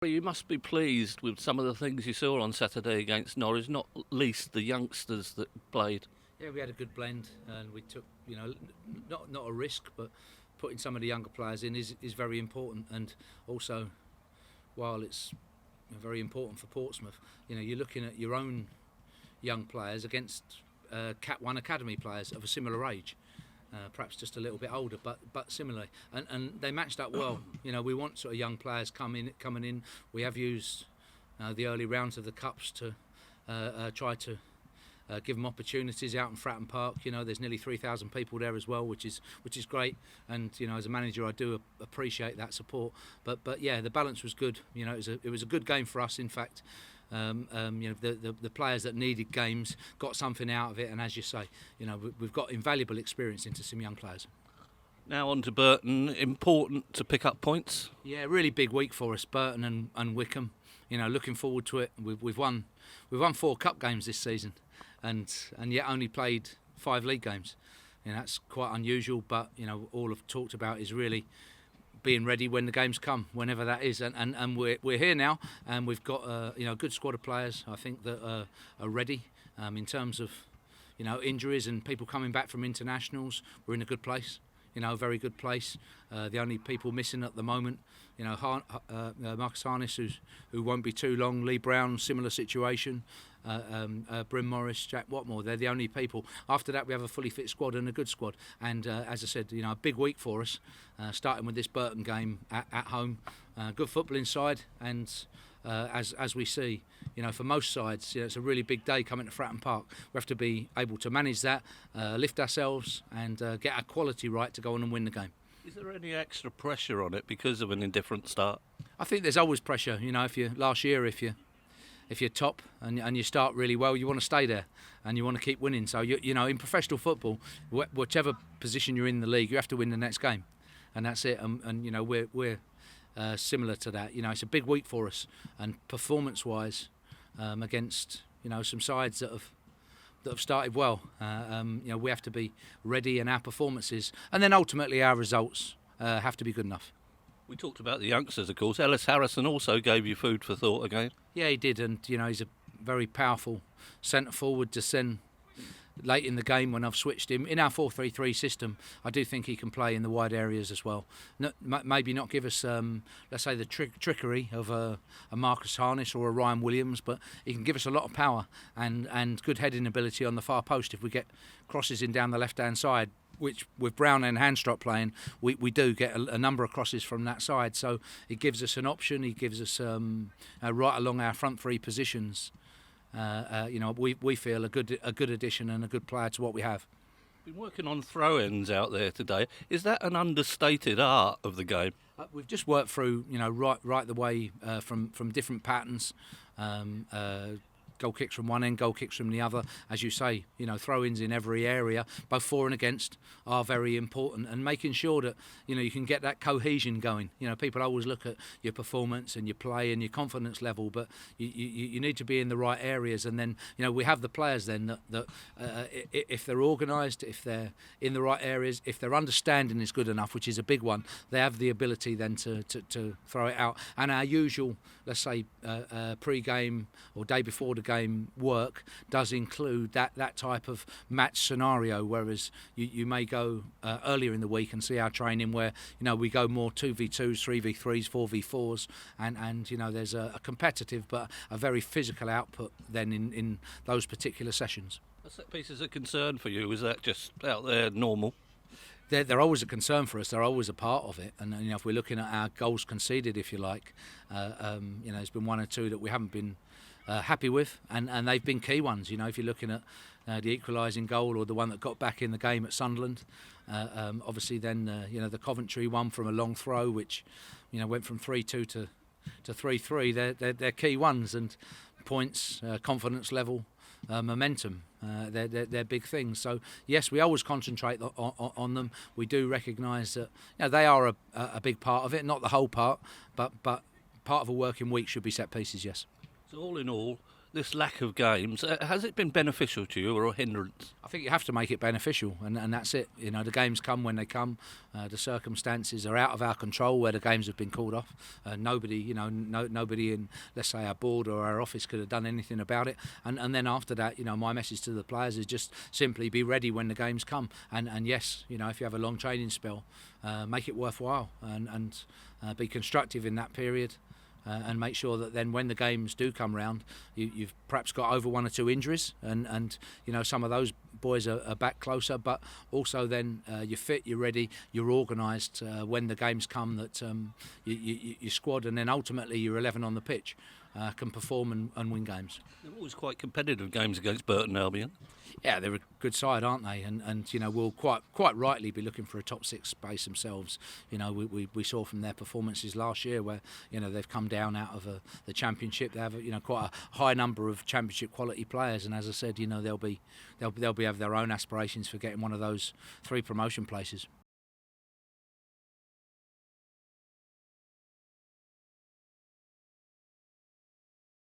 Well, you must be pleased with some of the things you saw on Saturday against Norwich, not least the youngsters that played. Yeah, we had a good blend, and we took, not a risk, but putting some of the younger players in is very important. And also, while it's very important for Portsmouth, you're looking at your own young players against Cat 1 Academy players of a similar age. Perhaps just a little bit older, but similarly, and they matched up well. We want sort of young players coming in. We have used the early rounds of the cups to try to give them opportunities out in Fratton Park. There's nearly 3,000 people there as well, which is great. And as a manager, I do appreciate that support. But yeah, the balance was good. It was a good game for us. In fact. The players that needed games got something out of it, and as you say, we've got invaluable experience into some young players. Now on to Burton. Important to pick up points. Yeah, really big week for us, Burton and Wycombe. Looking forward to it. We've won 4 cup games this season, and yet only played 5 league games. That's quite unusual, but all I've talked about is really being ready when the games come, whenever that is, and we're here now, and we've got a good squad of players. I think that are ready in terms of injuries and people coming back from internationals. We're in a good place, a very good place. The only people missing at the moment, Marcus Harness, who won't be too long. Lee Brown, similar situation. Bryn Morris, Jack Watmore, they're the only people. After that, we have a fully fit squad and a good squad. And as I said, a big week for us, starting with this Burton game at home. Good football inside, and as we see, for most sides, it's a really big day coming to Fratton Park. We have to be able to manage that, lift ourselves, and get our quality right to go on and win the game. Is there any extra pressure on it because of an indifferent start? I think there's always pressure. If you're top and you start really well, you want to stay there and you want to keep winning. So in professional football, whichever position you're in the league, you have to win the next game, and that's it. And we're similar to that. It's a big week for us, and performance-wise, against some sides that have started well. We have to be ready, and our performances, and then ultimately our results have to be good enough. We talked about the youngsters, of course. Ellis Harrison also gave you food for thought again. Yeah, he did, and he's a very powerful centre forward to send late in the game when I've switched him. In our 4-3-3 system, I do think he can play in the wide areas as well. Maybe not give us, let's say, the trickery of a Marcus Harness or a Ryan Williams, but he can give us a lot of power and good heading ability on the far post if we get crosses in down the left-hand side, which with Brown and Handstrop playing, we do get a number of crosses from that side. So it gives us an option. He gives us right along our front 3 positions. We feel a good addition and a good player to what we have. Been working on throw-ins out there today. Is that an understated art of the game? We've just worked through, right the way from different patterns. Goal kicks from one end, goal kicks from the other. As you say, throw-ins in every area, both for and against, are very important. And making sure that, you can get that cohesion going. People always look at your performance and your play and your confidence level, but you need to be in the right areas. And then, we have the players then that if they're organised, if they're in the right areas, if their understanding is good enough, which is a big one, they have the ability then to throw it out. And our usual, let's say, pre-game or day before the game work does include that type of match scenario, whereas you may go earlier in the week and see our training where we go more 2v2s, 3v3s, 4v4s, and there's a competitive but a very physical output then in those particular sessions. Are set pieces a concern for you? Is that just out there normal? They're always a concern for us. They're always a part of it. And if we're looking at our goals conceded, if you like, there's been 1 or 2 that we haven't been happy with, and they've been key ones. If you're looking at the equalising goal or the one that got back in the game at Sunderland, obviously then the Coventry one from a long throw, which went from 3-2 to 3-3. They're key ones, and points, confidence level, momentum. They're big things. So yes, we always concentrate on them. We do recognise that they are a big part of it, not the whole part, but part of a working week should be set pieces. Yes. So all in all, This lack of games, has it been beneficial to you or a hindrance? I think you have to make it beneficial, and that's it. You know, the games come when they come. The circumstances are out of our control where the games have been called off. Nobody, nobody in, let's say, our board or our office could have done anything about it. And then after that, my message to the players is just simply be ready when the games come. And yes, if you have a long training spell, make it worthwhile and be constructive in that period. And make sure that then when the games do come round, you've perhaps got over one or two injuries, and some of those boys are back closer, but also then you're fit, you're ready, you're organised when the games come, that your squad and then ultimately your 11 on the pitch can perform and win games. They're always quite competitive games against Burton Albion. Yeah, they're a good side, aren't they? And we'll quite rightly be looking for a top six space themselves. We saw from their performances last year where they've come down out of the championship. They have quite a high number of championship quality players, and as I said, they'll have their own aspirations for getting one of those 3 promotion places.